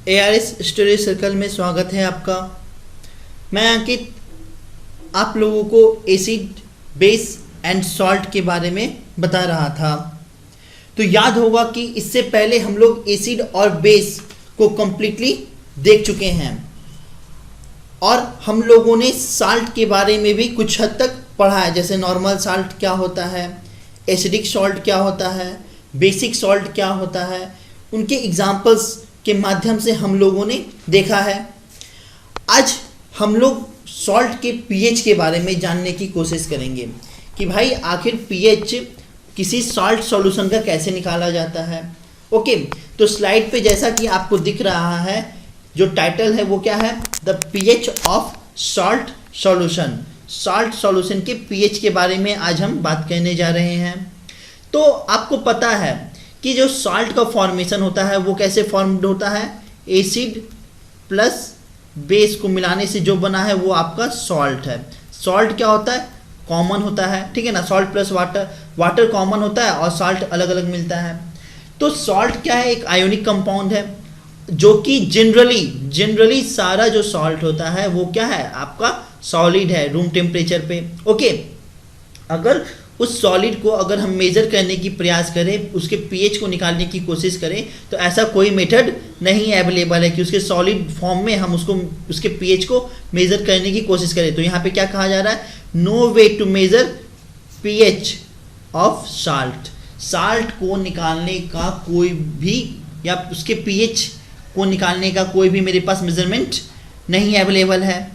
ARS story circle में स्वागत है आपका। मैं अंकित आप लोगों को एसिड, बेस एंड सॉल्ट के बारे में बता रहा था। तो याद होगा कि इससे पहले हम लोग एसिड और बेस को कम्प्लीटली देख चुके हैं और हम लोगों ने साल्ट के बारे में भी कुछ हद तक पढ़ा है, जैसे नॉर्मल साल्ट क्या होता है, एसिडिक सॉल्ट क्या होता है, बेसिक सॉल्ट क्या होता है, उनके एग्जाम्पल्स के माध्यम से हम लोगों ने देखा है। आज हम लोग सॉल्ट के पीएच के बारे में जानने की कोशिश करेंगे कि भाई आखिर पीएच किसी सॉल्ट सॉल्यूशन का कैसे निकाला जाता है। ओके, तो स्लाइड पे जैसा कि आपको दिख रहा है, जो टाइटल है वो क्या है, the pH of salt solution. Salt solution के पीएच के बारे में आज हम बात करने जा रहे हैं। तो आपको पता है कि जो सॉल्ट का फॉर्मेशन होता है वो कैसे फॉर्म्ड होता है, एसिड प्लस बेस को मिलाने से जो बना है वो आपका सॉल्ट है। सॉल्ट क्या होता है, कॉमन होता है, ठीक है ना। Salt plus water, water common होता है और सॉल्ट अलग अलग मिलता है। तो सॉल्ट क्या है, एक आयोनिक कंपाउंड है जो कि जनरली सारा जो सॉल्ट होता है वो क्या है, आपका सॉलिड है रूम टेम्परेचर पे। ओके, अगर उस सॉलिड को अगर हम मेजर करने की प्रयास करें, उसके पीएच को निकालने की कोशिश करें, तो ऐसा कोई मेथड नहीं अवेलेबल है कि उसके सॉलिड फॉर्म में हम उसके पीएच को मेजर करने की कोशिश करें। तो यहाँ पे क्या कहा जा रहा है, no way to measure pH of salt. Salt को निकालने का कोई भी या उसके पीएच को निकालने का कोई भी मेरे पास मेजरमेंट नहीं अवेलेबल है।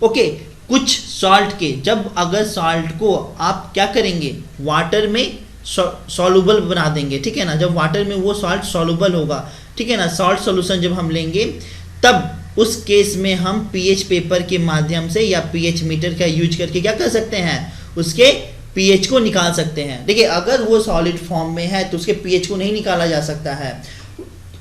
ओके, कुछ सॉल्ट के, जब अगर सॉल्ट को आप क्या करेंगे, वाटर में सॉल्युबल बना देंगे, ठीक है ना। जब वाटर में वो सॉल्ट सॉल्युबल होगा, ठीक है ना, सॉल्ट सॉल्यूशन जब हम लेंगे, तब उस केस में हम पीएच पेपर के माध्यम से या पीएच मीटर का यूज करके क्या कर सकते हैं, उसके पीएच को निकाल सकते हैं। देखिए, अगर वो सॉलिड फॉर्म में है तो उसके पीएच को नहीं निकाला जा सकता है।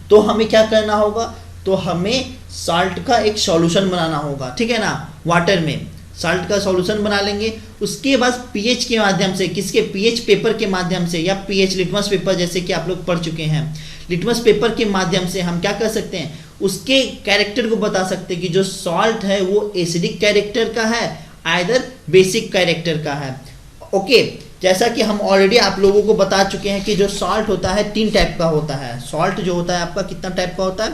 तो हमें क्या करना होगा, तो हमें सॉल्ट का एक सॉल्यूशन बनाना होगा, ठीक है ना। वाटर में सॉल्ट का सॉल्यूशन बना लेंगे, उसके बाद पीएच के माध्यम से, किसके, पीएच पेपर के माध्यम से या पीएच लिटमस पेपर, जैसे कि आप लोग पढ़ चुके हैं, लिटमस पेपर के माध्यम से हम क्या कर सकते हैं, उसके कैरेक्टर को बता सकते हैं कि जो सॉल्ट है वो एसिडिक कैरेक्टर का है, आइदर बेसिक कैरेक्टर का है। ओके, जैसा कि हम ऑलरेडी आप लोगों को बता चुके हैं कि जो सॉल्ट होता है 3 टाइप का होता है। सॉल्ट जो होता है आपका कितना टाइप का होता है,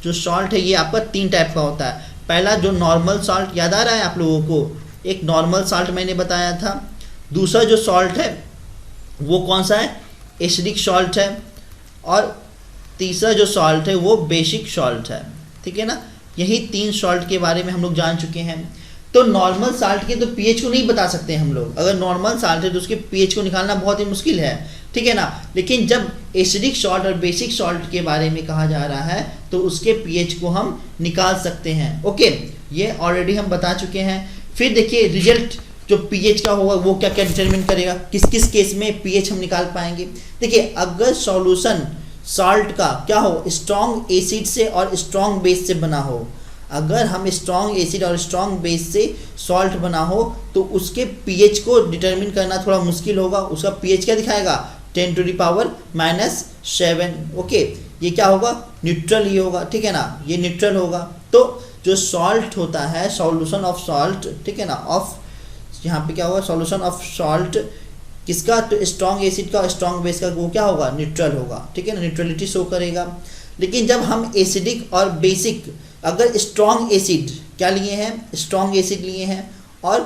जो सॉल्ट है ये आपका 3 टाइप का होता है। पहला जो नॉर्मल सॉल्ट, याद आ रहा है आप लोगों को, एक नॉर्मल सॉल्ट मैंने बताया था। दूसरा जो सॉल्ट है वो कौन सा है, एसिडिक सॉल्ट है। और तीसरा जो सॉल्ट है वो बेसिक सॉल्ट है, ठीक है ना। यही 3 सॉल्ट के बारे में हम लोग जान चुके हैं। तो नॉर्मल सॉल्ट के तो पीएच को नहीं बता सकते हम लोग। अगर नॉर्मल सॉल्ट है तो उसके पीएच को निकालना बहुत ही मुश्किल है, ठीक है ना। लेकिन जब एसिडिक सॉल्ट और बेसिक सॉल्ट के बारे में कहा जा रहा है तो उसके पीएच को हम निकाल सकते हैं। ओके, ये ऑलरेडी हम बता चुके हैं। फिर देखिए रिजल्ट जो पीएच का होगा वो क्या क्या डिटरमिन करेगा, किस किस केस में पीएच हम निकाल पाएंगे। देखिए, अगर सॉल्यूशन सॉल्ट का क्या हो, स्ट्रॉन्ग एसिड से और स्ट्रॉन्ग बेस से बना हो, अगर हम स्ट्रॉन्ग एसिड और स्ट्रॉन्ग बेस से सॉल्ट बना हो तो उसके पीएच को डिटरमिन करना थोड़ा मुश्किल होगा। उसका पीएच क्या दिखाएगा, 10⁻⁻⁷। ओके, ये क्या होगा, न्यूट्रल ही होगा, ठीक है ना, ये न्यूट्रल होगा। तो जो सॉल्ट होता है, सॉल्यूशन ऑफ सॉल्ट, ठीक है ना, ऑफ, यहाँ पे क्या होगा, सॉल्यूशन ऑफ सॉल्ट किसका, तो स्ट्रॉन्ग एसिड का, स्ट्रॉन्ग बेस का, वो क्या होगा, न्यूट्रल होगा, ठीक है ना, न्यूट्रलिटी शो करेगा। लेकिन जब हम एसिडिक और बेसिक, अगर स्ट्रॉन्ग एसिड क्या लिए हैं, स्ट्रॉन्ग एसिड लिए हैं और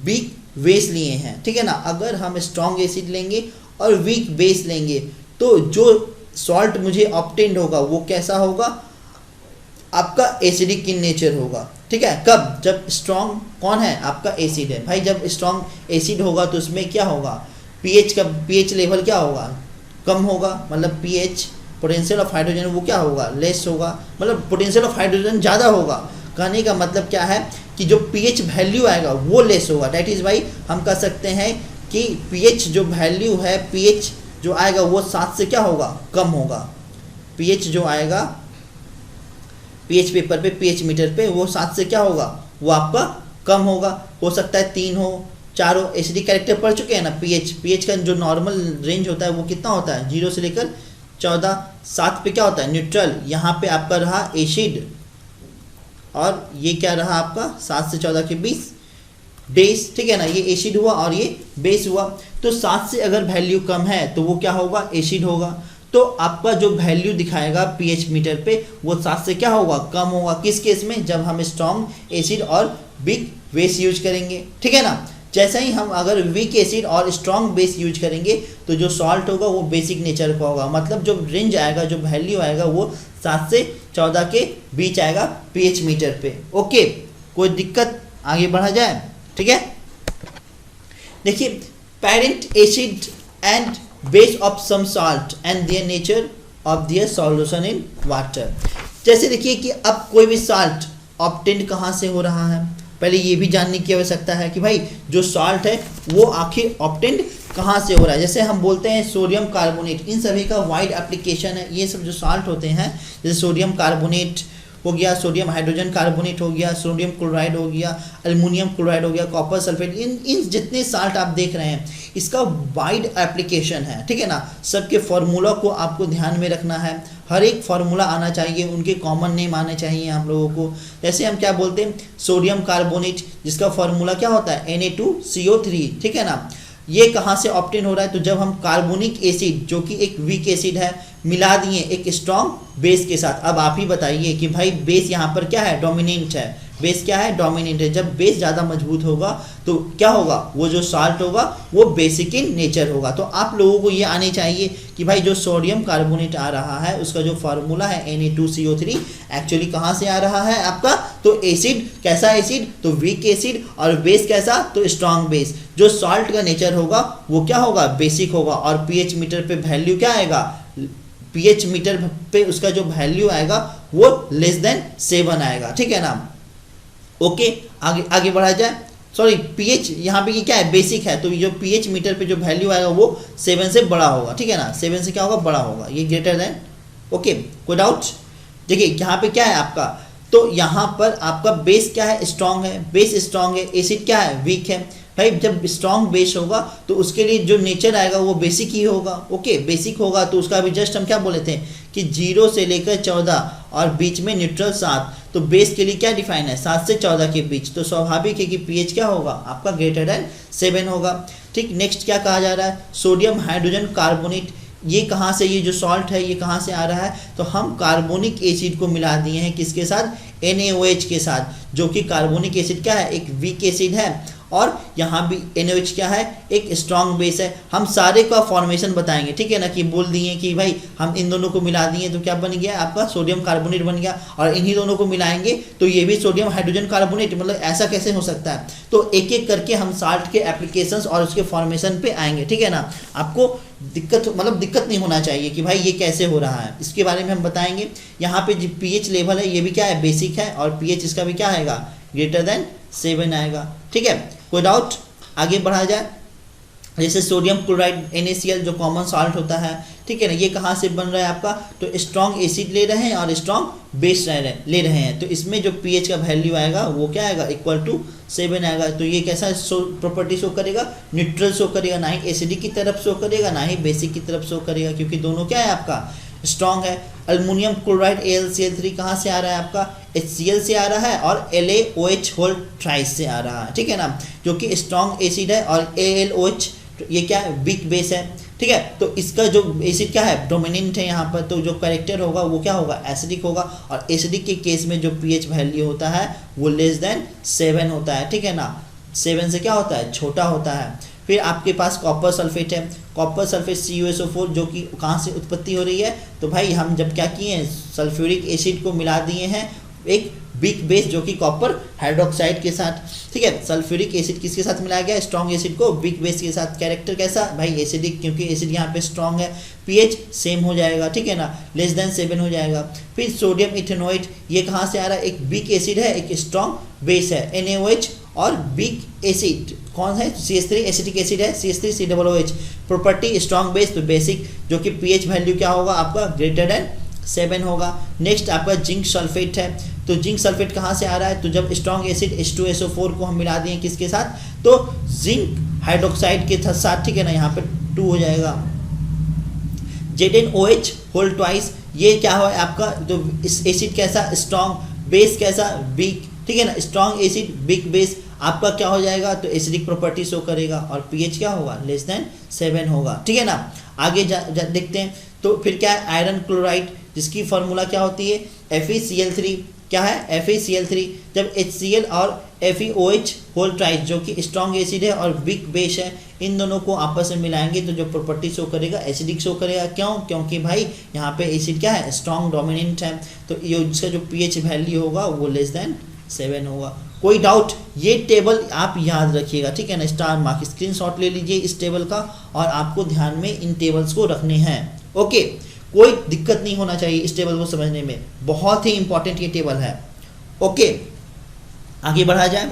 वीक बेस लिए हैं, ठीक है ना, अगर हम स्ट्रॉन्ग एसिड लेंगे और वीक बेस लेंगे तो जो सॉल्ट मुझे ऑब्टेन्ड होगा वो कैसा होगा, आपका एसिडिक इन नेचर होगा, ठीक है। कब, जब स्ट्रॉन्ग कौन है, आपका एसिड है। भाई जब स्ट्रॉन्ग एसिड होगा तो उसमें क्या होगा, पीएच का, पीएच लेवल क्या होगा, कम होगा, मतलब पीएच, पोटेंशियल ऑफ हाइड्रोजन वो क्या होगा, लेस होगा, मतलब पोटेंशियल ऑफ हाइड्रोजन ज़्यादा होगा। कहने का मतलब क्या है कि जो पीएच वैल्यू आएगा वो लेस होगा। दैट इज़ वाई हम कह सकते हैं कि पीएच जो वैल्यू है, पीएच जो आएगा वो 7 से क्या होगा, कम होगा। पीएच जो आएगा पीएच पेपर पे, पीएच मीटर पे, वो 7 से क्या होगा, वो आपका कम होगा। हो सकता है 3 हो, 4 हो। एसिडिक कैरेक्टर पढ़ चुके हैं ना, पीएच का जो नॉर्मल रेंज होता है वो कितना होता है, 0 से लेकर 14, 7 पे क्या होता है न्यूट्रल, यहाँ पे आपका रहा एसिड, और ये क्या रहा आपका 7 से 14 के 20 बेस, ठीक है ना, ये एसिड हुआ और ये बेस हुआ। तो 7 से अगर वैल्यू कम है तो वो क्या होगा एसिड होगा। तो आपका जो वैल्यू दिखाएगा पीएच मीटर पे वो 7 से क्या होगा कम होगा। किस केस में, जब हम स्ट्रॉन्ग एसिड और वीक बेस यूज करेंगे, ठीक है ना। जैसे ही हम अगर वीक एसिड और स्ट्रॉन्ग बेस यूज करेंगे तो जो सॉल्ट होगा वो बेसिक नेचर का होगा, मतलब जो रेंज आएगा, जो वैल्यू आएगा वो 7 से 14 के बीच आएगा पीएच मीटर पे। ओके, कोई दिक्कत, आगे बढ़ा जाए, ठीक है। देखिए, parent acid and base of some salt and their nature of their solution in water. जैसे देखिए कि अब कोई भी सॉल्ट ऑब्टेंड कहाँ से हो रहा है, पहले ये भी जानने की आवश्यकता है कि भाई जो सॉल्ट है वो आखिर ऑब्टेंड कहाँ से हो रहा है। जैसे हम बोलते हैं सोडियम कार्बोनेट, इन सभी का वाइड एप्लीकेशन है। ये सब जो सॉल्ट होते हैं जैसे सोडियम कार्बोनेट हो गया, सोडियम हाइड्रोजन कार्बोनेट हो गया, सोडियम क्लोराइड हो गया, एल्युमिनियम क्लोराइड हो गया, कॉपर सल्फेट, इन जितने साल्ट आप देख रहे हैं इसका वाइड एप्लीकेशन है, ठीक है ना। सबके फार्मूला को आपको ध्यान में रखना है, हर एक फार्मूला आना चाहिए, उनके कॉमन नेम आने चाहिए हम लोगों को। जैसे हम क्या बोलते हैं सोडियम कार्बोनेट, जिसका फार्मूला क्या होता है Na2CO3, ठीक है ना। ये कहाँ से ऑब्टेन हो रहा है, तो जब हम कार्बोनिक एसिड जो कि एक वीक एसिड है मिला दिए एक स्ट्रॉन्ग बेस के साथ। अब आप ही बताइए कि भाई बेस यहाँ पर क्या है डोमिनेंट है, बेस क्या है डोमिनेंट है। जब बेस ज़्यादा मजबूत होगा तो क्या होगा, वो जो सॉल्ट होगा वो बेसिक इन नेचर होगा। तो आप लोगों को ये आने चाहिए कि भाई जो सोडियम कार्बोनेट आ रहा है उसका जो फार्मूला है Na2CO3 एक्चुअली कहाँ से आ रहा है आपका, तो एसिड, कैसा एसिड, तो वीक एसिड, और बेस कैसा, तो स्ट्रॉन्ग बेस। जो सॉल्ट का नेचर होगा वो क्या होगा बेसिक होगा, और पीएच मीटर पे वैल्यू क्या आएगा, पीएच मीटर पे उसका जो वैल्यू आएगा वो लेस देन 7 आएगा, ठीक है ना। ओके, आगे बढ़ा जाए। सॉरी, पीएच यहाँ पे ये क्या है बेसिक है, तो जो पीएच मीटर पे जो वैल्यू आएगा वो 7 से बड़ा होगा, ठीक है ना। 7 से क्या होगा बड़ा होगा, ये ग्रेटर देन। ओके, कोई डाउट। देखिए यहाँ पे क्या है आपका, तो यहाँ पर आपका बेस क्या है स्ट्रॉन्ग है, बेस स्ट्रॉन्ग है, एसिड क्या है वीक है। भाई जब स्ट्रॉन्ग बेस होगा तो उसके लिए जो नेचर आएगा वो बेसिक ही होगा। ओके, बेसिक होगा तो उसका अभी जस्ट हम क्या बोले थे कि 0 से लेकर 14 और बीच में न्यूट्रल 7, तो बेस के लिए क्या डिफाइन है 7 से 14 के बीच। तो स्वाभाविक है कि पीएच क्या होगा आपका ग्रेटर देन 7 होगा। ठीक, नेक्स्ट क्या कहा जा रहा है, सोडियम हाइड्रोजन कार्बोनेट। ये कहाँ से, ये जो सॉल्ट है ये कहाँ से आ रहा है, तो हम कार्बोनिक एसिड को मिला दिए हैं किसके साथ, NaOH के साथ, जो कि कार्बोनिक एसिड क्या है एक वीक एसिड है, और यहाँ भी NaOH क्या है एक स्ट्रॉन्ग बेस है। हम सारे का फॉर्मेशन बताएंगे, ठीक है ना, कि बोल दिए कि भाई हम इन दोनों को मिला दिए तो क्या बन गया आपका सोडियम कार्बोनेट बन गया, और इन्हीं दोनों को मिलाएंगे तो ये भी सोडियम हाइड्रोजन कार्बोनेट, मतलब ऐसा कैसे हो सकता है। तो एक एक करके हम साल्ट के एप्लीकेशंस और उसके फॉर्मेशन पे आएंगे, ठीक है ना। आपको दिक्कत नहीं होना चाहिए कि भाई ये कैसे हो रहा है, इसके बारे में हम बताएंगे। यहाँ पे जो पीएच लेवल है ये भी क्या है बेसिक है, और पीएच इसका भी क्या आएगा ग्रेटर देन 7 आएगा, ठीक है। कोई डाउट, आगे बढ़ा जाए। जैसे सोडियम क्लोराइड NaCl जो कॉमन सॉल्ट होता है, ठीक है ना, ये कहाँ से बन रहा है आपका, तो स्ट्रॉन्ग एसिड ले रहे हैं और स्ट्रॉन्ग बेस ले रहे हैं, तो इसमें जो पीएच का वैल्यू आएगा वो क्या आएगा इक्वल टू 7 आएगा। तो ये कैसा प्रॉपर्टी शो करेगा, न्यूट्रल शो करेगा, ना ही एसिडिक की तरफ शो करेगा ना ही बेसिक की तरफ शो करेगा, क्योंकि दोनों क्या है आपका स्ट्रॉन्ग है। एल्युमिनियम क्लोराइड AlCl3 कहाँ से आ रहा है आपका HCl से आ रहा है, और LaOH होल ट्राइस से आ रहा है, ठीक है ना, जो कि स्ट्रॉन्ग एसिड है, और AlOH ये क्या है वीक बेस है, ठीक है। तो इसका जो एसिड क्या है डोमिनेंट है यहाँ पर, तो जो कैरेक्टर होगा वो क्या होगा एसिडिक होगा, और एसिडिक के केस में जो पीएच वैल्यू होता है वो लेस देन 7 होता है, ठीक है ना। 7 से क्या होता है छोटा होता है। फिर आपके पास कॉपर सल्फेट है, कॉपर सल्फेट CuSO4 जो कि कहाँ से उत्पत्ति हो रही है, तो भाई हम जब क्या किए हैं सल्फ्यूरिक एसिड को मिला दिए हैं एक वीक बेस जो कि कॉपर हाइड्रोक्साइड के साथ, ठीक है। सल्फ्यूरिक एसिड किसके साथ मिलाया गया स्ट्रॉन्ग एसिड को वीक बेस के साथ। कैरेक्टर कैसा भाई एसिडिक, क्योंकि एसिड यहाँ पे स्ट्रॉन्ग है, पीएच सेम हो जाएगा, ठीक है ना, लेस देन 7 हो जाएगा। फिर सोडियम इथेनॉइड, ये कहाँ से आ रहा है एक वीक एसिड है एक स्ट्रॉन्ग बेस है NaOH, और वीक एसिड कौन है CH3 एसिटिक एसिड है CH3COOH, प्रॉपर्टी स्ट्रॉन्ग बेस तो बेसिक, जो कि पीएच वैल्यू क्या होगा आपका ग्रेटर देन 7 होगा। नेक्स्ट आपका जिंक सल्फेट है, तो जिंक सल्फेट कहाँ से आ रहा है, तो जब स्ट्रॉन्ग एसिड H2SO4 को हम मिला दिए किसके साथ, तो जिंक हाइड्रोक्साइड के साथ, ठीक है ना, यहाँ पे 2 हो जाएगा ZnOH होल ट्वाइस, ये क्या हो आपका, तो इस एसिड कैसा स्ट्रॉन्ग, बेस कैसा वीक, ठीक है ना, स्ट्रॉन्ग एसिड वीक बेस आपका क्या हो जाएगा, तो एसिडिक प्रॉपर्टी शो करेगा और पीएच क्या होगा, लेस देन 7 होगा, ठीक है ना। आगे देखते हैं, तो फिर क्या है, आयरन क्लोराइड जिसकी फॉर्मूला क्या होती है, FeCl3, क्या है FeCl3, जब HCl और FeOH होल ट्राइस जो कि स्ट्रॉन्ग एसिड है और वीक बेस है, इन दोनों को आपस में मिलाएंगे तो जो प्रॉपर्टी शो करेगा एसिडिक शो करेगा। क्यों, क्योंकि भाई यहाँ पे एसिड क्या है, स्ट्रॉन्ग डोमिनेंट है, तो ये इसका जो पीएच वैल्यू होगा वो लेस देन 7 होगा। कोई डाउट, ये टेबल आप याद रखिएगा, ठीक है ना, स्टार मार्क स्क्रीनशॉट ले लीजिए इस टेबल का और आपको ध्यान में इन टेबल्स को रखने हैं। ओके, कोई दिक्कत नहीं होना चाहिए इस टेबल को समझने में, बहुत ही इंपॉर्टेंट ये टेबल है। ओके, आगे बढ़ा जाए।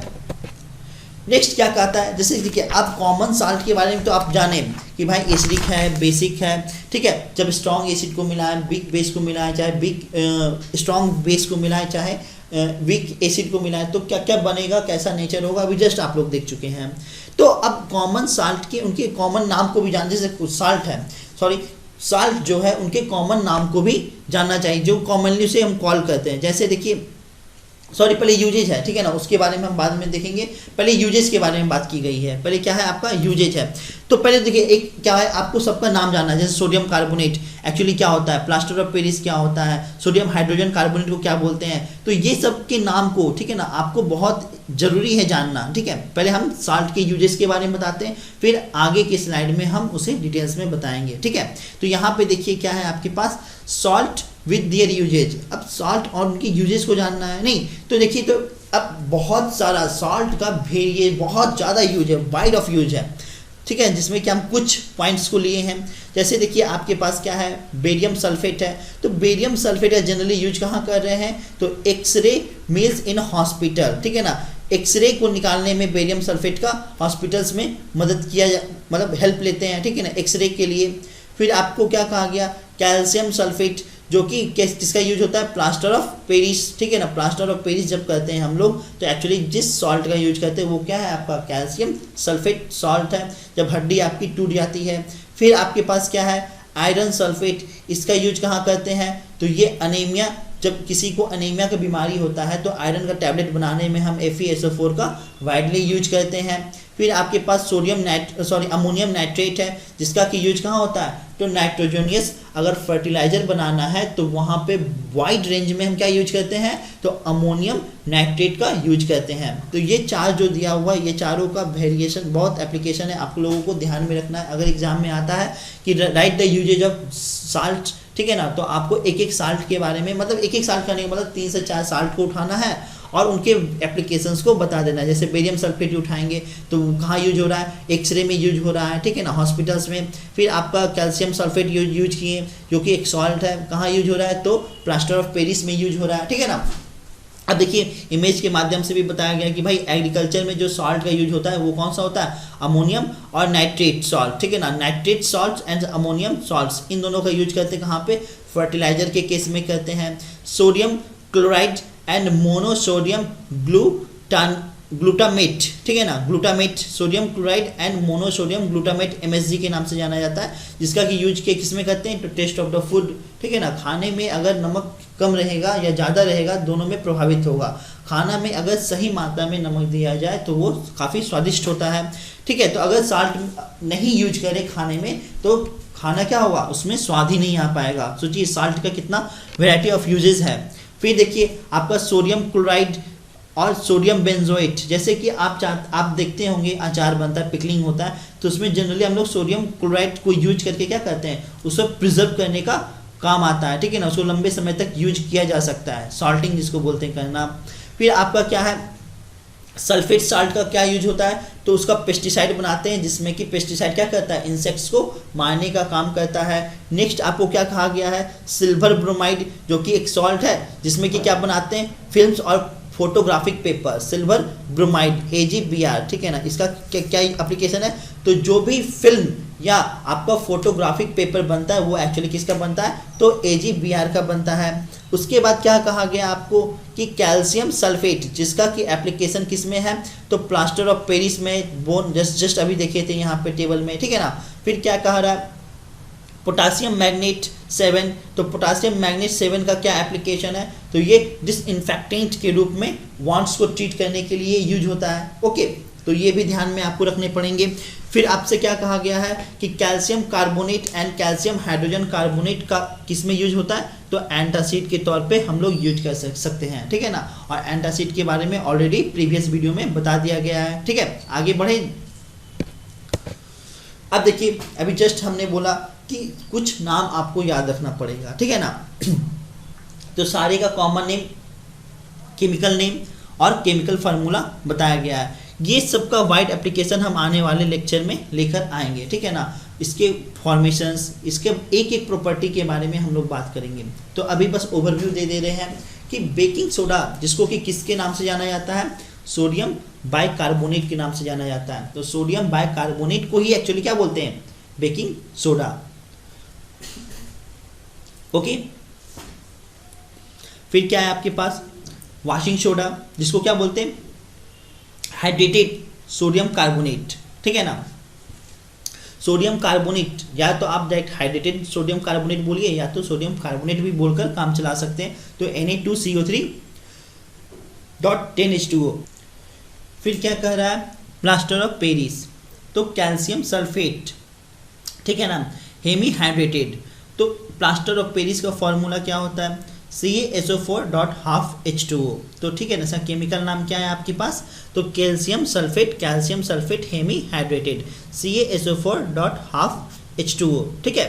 नेक्स्ट क्या कहता है, जैसे देखिए अब कॉमन साल्ट के बारे में तो आप जाने कि भाई एसिडिक है, बेसिक है, ठीक है, जब स्ट्रॉन्ग एसिड को मिलाएं, वीक बेस को मिलाएं, चाहे वीक स्ट्रॉन्ग बेस को मिलाएं, चाहे वीक एसिड को मिलाएं, तो क्या क्या बनेगा, कैसा नेचर होगा, अभी जस्ट आप लोग देख चुके हैं। तो अब कॉमन साल्ट के उनके कॉमन नाम को भी जान, जैसे साल्ट है, सॉरी साल्ट जो है उनके कॉमन नाम को भी जानना चाहिए, जो कॉमनली उसे हम कॉल करते हैं। जैसे देखिए, सॉरी पहले यूजेज है, ठीक है ना, उसके बारे में हम बाद में देखेंगे, पहले यूजेज के बारे में बात की गई है। पहले क्या है आपका यूजेज है, तो पहले देखिए एक क्या है, आपको सबका नाम जानना है। जैसे सोडियम कार्बोनेट एक्चुअली क्या होता है, प्लास्टर ऑफ पेरिस क्या होता है, सोडियम हाइड्रोजन कार्बोनेट को क्या बोलते हैं, तो ये सब के नाम को, ठीक है ना, आपको बहुत जरूरी है जानना, ठीक है। पहले हम साल्ट के यूजेस के बारे में बताते हैं, फिर आगे के स्लाइड में हम उसे डिटेल्स में बताएंगे, ठीक है। तो यहाँ पे देखिए क्या है आपके पास, सॉल्ट विद दियर यूजेज। अब सॉल्ट और उनकी यूजेस को जानना है नहीं, तो देखिए तो अब बहुत सारा सॉल्ट का ये बहुत ज़्यादा यूज है, वाइड ऑफ यूज है, ठीक है, जिसमें कि हम कुछ पॉइंट्स को लिए हैं। जैसे देखिए आपके पास क्या है, बेरियम सल्फेट है, तो बेरियम सल्फेट है जनरली यूज कहाँ कर रहे हैं, तो एक्सरे मील्स इन हॉस्पिटल, ठीक है ना, एक्सरे को निकालने में बेरियम सल्फेट का हॉस्पिटल्स में मदद किया मतलब हेल्प लेते हैं, ठीक है ना, एक्सरे के लिए। फिर आपको क्या कहा गया, कैल्शियम सल्फेट, जो कि किसका यूज होता है, प्लास्टर ऑफ पेरिस, ठीक है ना, प्लास्टर ऑफ पेरिस जब करते हैं हम लोग, तो एक्चुअली जिस सॉल्ट का यूज करते हैं वो क्या है आपका, कैल्शियम सल्फेट सॉल्ट है, जब हड्डी आपकी टूट जाती है। फिर आपके पास क्या है, आयरन सल्फेट, इसका यूज कहाँ करते हैं, तो ये अनीमिया, जब किसी को अनीमिया का बीमारी होता है तो आयरन का टैबलेट बनाने में हम FeSO4 का वाइडली यूज करते हैं। फिर आपके पास अमोनियम नाइट्रेट है, जिसका कि यूज कहाँ होता है, तो नाइट्रोजनियस अगर फर्टिलाइजर बनाना है तो वहाँ पे वाइड रेंज में हम क्या यूज करते हैं, तो अमोनियम नाइट्रेट का यूज करते हैं। तो ये चार जो दिया हुआ है, ये चारों का वेरिएशन बहुत एप्लीकेशन है, आप लोगों को ध्यान में रखना है। अगर एग्जाम में आता है कि right the uses of salt, ठीक है ना, तो आपको एक एक साल्ट के बारे में, मतलब एक एक साल्ट करने का मतलब 3 से 4 साल्ट को उठाना है और उनके एप्लीकेशंस को बता देना है। जैसे बेरियम सल्फेट उठाएंगे तो कहाँ यूज हो रहा है, एक्सरे में यूज हो रहा है, ठीक है ना, हॉस्पिटल्स में। फिर आपका कैल्शियम सल्फेट यूज किए, जो कि एक सॉल्ट है, कहाँ यूज हो रहा है, तो प्लास्टर ऑफ पेरिस में यूज हो रहा है, ठीक है ना। अब देखिए इमेज के माध्यम से भी बताया गया कि भाई एग्रीकल्चर में जो सॉल्ट का यूज होता है वो कौन सा होता है, अमोनियम और नाइट्रेट सॉल्ट, ठीक है ना, nitrate salt and ammonium salts, इन दोनों का यूज करते हैं कहाँ पे, फर्टिलाइजर के केस में करते हैं। Sodium chloride and monosodium glutamate, ठीक है ना, glutamate, sodium chloride and monosodium glutamate MSG के नाम से जाना जाता है, जिसका कि यूज के किस में करते हैं, तो टेस्ट ऑफ द फूड, ठीक है ना, खाने में अगर नमक कम रहेगा या ज़्यादा रहेगा दोनों में प्रभावित होगा। खाना में अगर सही मात्रा में नमक दिया जाए तो वो काफ़ी स्वादिष्ट होता है, ठीक है। तो अगर साल्ट नहीं यूज करें खाने में तो खाना क्या होगा, उसमें स्वाद ही नहीं आ पाएगा। सोचिए साल्ट का कितना वेराइटी ऑफ यूजेस है। फिर देखिए आपका सोडियम क्लोराइड और सोडियम बेंजोएट, जैसे कि आप देखते होंगे अचार बनता है, पिकलिंग होता है, तो उसमें जनरली हम लोग सोडियम क्लोराइड को यूज करके क्या करते हैं, उसे प्रिजर्व करने का काम आता है, ठीक है ना, उसको लंबे समय तक यूज किया जा सकता है, सॉल्टिंग जिसको बोलते हैं करना। फिर आपका क्या है, सल्फेट साल्ट का क्या यूज होता है, तो उसका पेस्टिसाइड बनाते हैं, जिसमें कि पेस्टिसाइड क्या करता है, इंसेक्ट्स को मारने का काम करता है। नेक्स्ट आपको क्या कहा गया है, सिल्वर ब्रोमाइड, जो कि एक सॉल्ट है जिसमें कि क्या बनाते हैं, फिल्म्स और photographic paper, silver bromide AgBr, ठीक है ना, इसका क्या एप्लीकेशन है, तो जो भी फिल्म या आपका फोटोग्राफिक पेपर बनता है वो एक्चुअली किसका बनता है, तो AgBr का बनता है। उसके बाद क्या कहा गया आपको कि कैल्शियम सल्फेट, जिसका कि एप्लीकेशन किस में है, तो प्लास्टर ऑफ पेरिस में, बोन जस्ट अभी देखे थे यहाँ पे टेबल में, ठीक है ना। फिर क्या कहा रहा है, पोटासियम मैग्नेट 7, तो पोटासियम मैग्नेट 7 का क्या एप्लीकेशन है, तो ये डिसइंफेक्टेंट के रूप में वॉन्ड्स को ट्रीट करने के लिए यूज होता है। ओके, तो ये भी ध्यान में आपको रखने पड़ेंगे। फिर आपसे क्या कहा गया है कि calcium carbonate and calcium hydrogen carbonate का किस में यूज होता है, तो एंटासिड के तौर पे हम लोग यूज कर सकते हैं, ठीक है ना। और एंटासिड के बारे में ऑलरेडी प्रीवियस वीडियो में बता दिया गया है, ठीक है। आगे बढ़े, अब देखिए अभी जस्ट हमने बोला कि कुछ नाम आपको याद रखना पड़ेगा, ठीक है ना। तो सारे का कॉमन नेम, केमिकल नेम और केमिकल फार्मूला बताया गया है। ये सबका वाइड एप्लीकेशन हम आने वाले लेक्चर में लेकर आएंगे, ठीक है ना। इसके फॉर्मेशंस, इसके एक एक प्रॉपर्टी के बारे में हम लोग बात करेंगे। तो अभी बस ओवरव्यू दे रहे हैं कि बेकिंग सोडा, जिसको कि किसके नाम से जाना जाता है, सोडियम बाइकार्बोनेट के नाम से जाना जाता है। तो सोडियम बाइकार्बोनेट को ही एक्चुअली क्या बोलते हैं, बेकिंग सोडा। ओके, फिर क्या है आपके पास, वॉशिंग सोडा, जिसको क्या बोलते हैं, हाइड्रेटेड सोडियम कार्बोनेट, ठीक है ना। सोडियम कार्बोनेट, या तो आप डायरेक्ट हाइड्रेटेड सोडियम कार्बोनेट बोलिए या तो सोडियम कार्बोनेट भी बोलकर काम चला सकते हैं। तो Na2CO3.10H2O। फिर क्या कह रहा है, प्लास्टर ऑफ पेरिस, तो कैल्शियम सल्फेट, ठीक है ना, हेमी हाइड्रेटेड। तो प्लास्टर ऑफ पेरिस का फॉर्मूला क्या होता है, CaSO4.12H2O। तो ठीक है ना, इसका केमिकल नाम क्या है आपके पास, तो calcium sulphate Hemy hydrated, CaSO4.12H2O, ठीक है।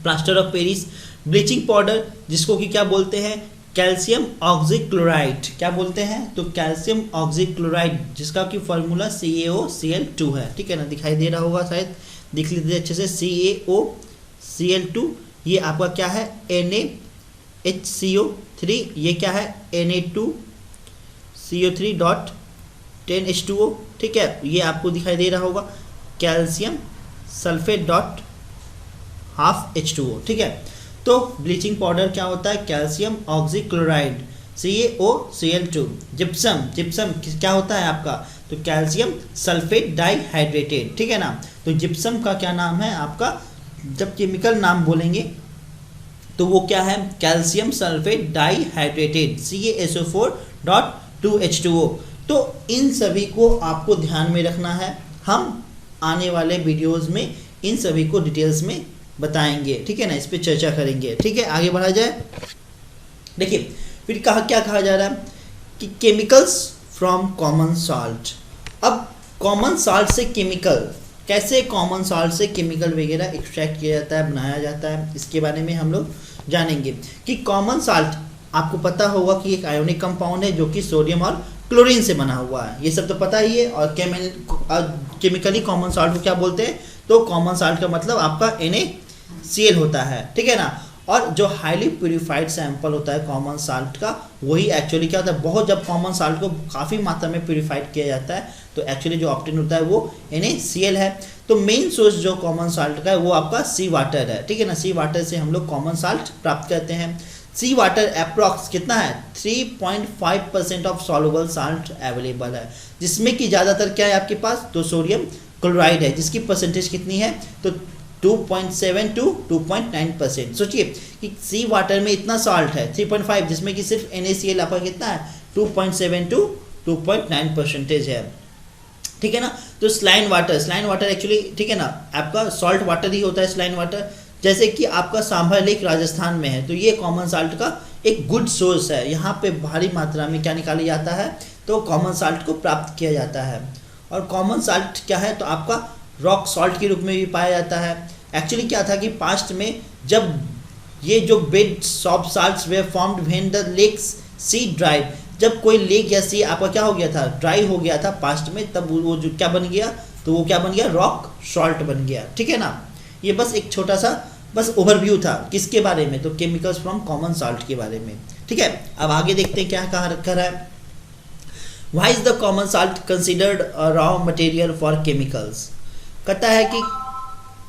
Plaster of Paris, bleaching powder, जिसको कि क्या बोलते हैं, कैल्शियम ऑक्सीक्लोराइड, क्या बोलते हैं, तो कैल्शियम ऑक्सीक्लोराइड, जिसका कि फॉर्मूला CaOCl2 है, ठीक है ना। दिखाई दे रहा होगा शायद, देख लीजिए अच्छे से, CaOCl2, ये आपका क्या है, NaHCO3, ये क्या है, Na2CO3.10H2O, ठीक है। ये आपको दिखाई दे रहा होगा, कैल्शियम सल्फेट.12H2O, ठीक है। तो ब्लीचिंग पाउडर क्या होता है, कैल्शियम ऑक्सीक्लोराइड, CaOCl2। जिप्सम क्या होता है आपका, तो कैल्शियम सल्फेट डाइहाइड्रेटेड, ठीक है ना। तो जिप्सम का क्या नाम है आपका, जब केमिकल नाम बोलेंगे तो वो क्या है, कैल्शियम सल्फेट डाइहाइड्रेटेड, CaSO4.2H2O। तो इन सभी को आपको ध्यान में रखना है, हम आने वाले वीडियोस में इन सभी को डिटेल्स में बताएंगे, ठीक है ना, इस पे चर्चा करेंगे, ठीक है। आगे बढ़ा जाए, देखिए फिर क्या कहा जा रहा है कि केमिकल्स फ्रॉम कॉमन साल्ट। अब कॉमन साल्ट से केमिकल, कैसे कॉमन साल्ट से केमिकल वगैरह एक्सट्रैक्ट किया जाता है, बनाया जाता है, इसके बारे में हम लोग जानेंगे। कि कॉमन साल्ट आपको पता होगा कि एक आयोनिक कंपाउंड है जो कि सोडियम और क्लोरीन से बना हुआ है, ये सब तो पता ही है। और केमिकली कॉमन साल्ट को क्या बोलते हैं, तो कॉमन साल्ट का मतलब आपका NaCl होता है, ठीक है ना। और जो हाईली प्यूरिफाइड सैंपल होता है कॉमन साल्ट का, वही एक्चुअली क्या होता है, बहुत जब कॉमन साल्ट को काफ़ी मात्रा में प्यूरिफाइड किया जाता है तो एक्चुअली जो ऑब्टेन होता है वो NaCl है। तो मेन सोर्स जो कॉमन साल्ट का है वो आपका सी वाटर है, ठीक है ना। सी वाटर से हम लोग कॉमन साल्ट प्राप्त करते हैं। सी वाटर अप्रॉक्स कितना है, 3.5% ऑफ सॉल्युबल साल्ट अवेलेबल है, जिसमें कि ज़्यादातर क्या है आपके पास, तो सोडियम क्लोराइड है, जिसकी परसेंटेज कितनी है, तो 2.7 to 2.9%। सोचिए कि सी वाटर में इतना साल्ट है 3.5, जिसमें कि सिर्फ NaCl आपका कितना है, 2.7 to 2.9% है, ठीक है ना। तो स्लाइन वाटर एक्चुअली, ठीक है ना, आपका सॉल्ट वाटर ही होता है स्लाइन वाटर। जैसे कि आपका सांभर लेक राजस्थान में है, तो ये कॉमन साल्ट का एक गुड सोर्स है। यहाँ पे भारी मात्रा में क्या निकाला जाता है, तो कॉमन साल्ट को प्राप्त किया जाता है। और कॉमन साल्ट क्या है, तो आपका रॉक सॉल्ट के रूप में भी पाया जाता है। एक्चुअली क्या था कि पास्ट में जब ये जो बेड सॉफ्ट साल्ट्स वे formed when the lakes sea dried, जब कोई लेक या सी आपका क्या हो गया था, ड्राई हो गया था पास्ट में, तब वो जो क्या बन गया, तो वो क्या बन गया, रॉक सॉल्ट बन गया, ठीक है ना। ये बस एक छोटा सा बस ओवरव्यू था किसके बारे में, तो केमिकल्स फ्रॉम कॉमन साल्ट के बारे में, ठीक है। अब आगे देखते हैं क्या कहा रखा है। Why is the common salt considered a raw material for chemicals. कहता है कि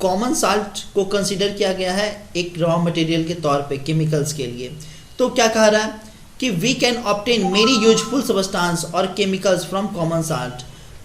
कॉमन साल्ट को कंसिडर किया गया है एक रॉ मटेरियल के तौर पे केमिकल्स के लिए। तो क्या कह रहा है कि we can obtain many useful substance और केमिकल्स फ्रॉम कॉमन साल्ट।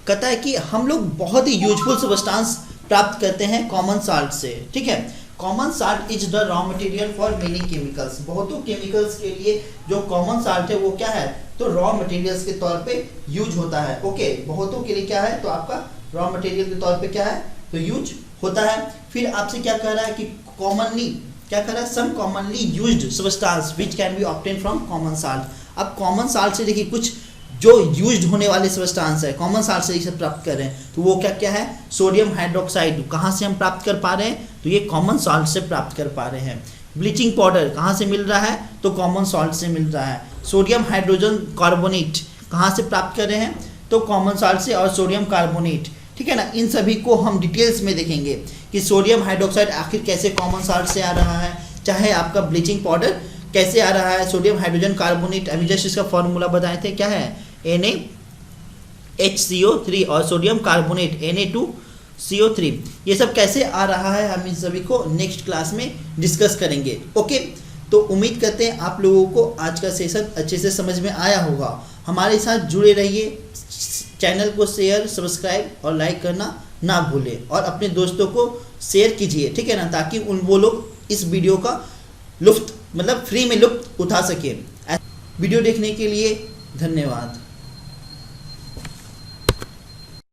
कहता है कि हम लोग बहुत ही यूजफुल सब्सटेंस प्राप्त करते हैं कॉमन साल्ट से, ठीक है। Common salt is the raw material for many chemicals. बहुतों केमिकल्स के लिए जो कॉमन साल्ट है वो क्या है, तो रॉ मटेरियल्स के तौर पे यूज होता है। ओके, बहुतों के लिए क्या है, तो आपका रॉ मटेरियल के तौर पे क्या है, तो यूज होता है। फिर आपसे क्या कह रहा है कि कॉमनली क्या कह रहा है, some commonly used substance which can be obtain from common salt. अब कॉमन साल्ट से देखिए कुछ जो यूज्ड होने वाले सब्सटेंस है कॉमन साल्ट से इसे प्राप्त कर रहे हैं, तो वो क्या क्या है, सोडियम हाइड्रोक्साइड। कहाँ से हम प्राप्त कर पा रहे हैं, तो ये कॉमन साल्ट से प्राप्त कर पा रहे हैं। ब्लीचिंग पाउडर कहाँ से मिल रहा है, तो कॉमन साल्ट से मिल रहा है। सोडियम हाइड्रोजन कार्बोनेट कहाँ से प्राप्त कर रहे हैं, तो कॉमन साल्ट से और सोडियम कार्बोनेट। ठीक है ना, इन सभी को हम डिटेल्स में देखेंगे कि सोडियम हाइड्रोक्साइड आखिर कैसे कॉमन साल्ट से आ रहा है, चाहे आपका ब्लीचिंग पाउडर कैसे आ रहा है, सोडियम हाइड्रोजन कार्बोनेट अभी जस्ट इसका फॉर्मूला बताए थे, क्या है, NaHCO3 और सोडियम कार्बोनेट Na2CO3, ये सब कैसे आ रहा है हम इन सभी को नेक्स्ट क्लास में डिस्कस करेंगे। ओके, तो उम्मीद करते हैं आप लोगों को आज का सेशन अच्छे से समझ में आया होगा। हमारे साथ जुड़े रहिए, चैनल को शेयर, सब्सक्राइब और लाइक करना ना भूलें और अपने दोस्तों को शेयर कीजिए, ठीक है ना, ताकि वो लोग इस वीडियो का लुफ्त मतलब फ्री में लुफ्त उठा सकें। वीडियो देखने के लिए धन्यवाद।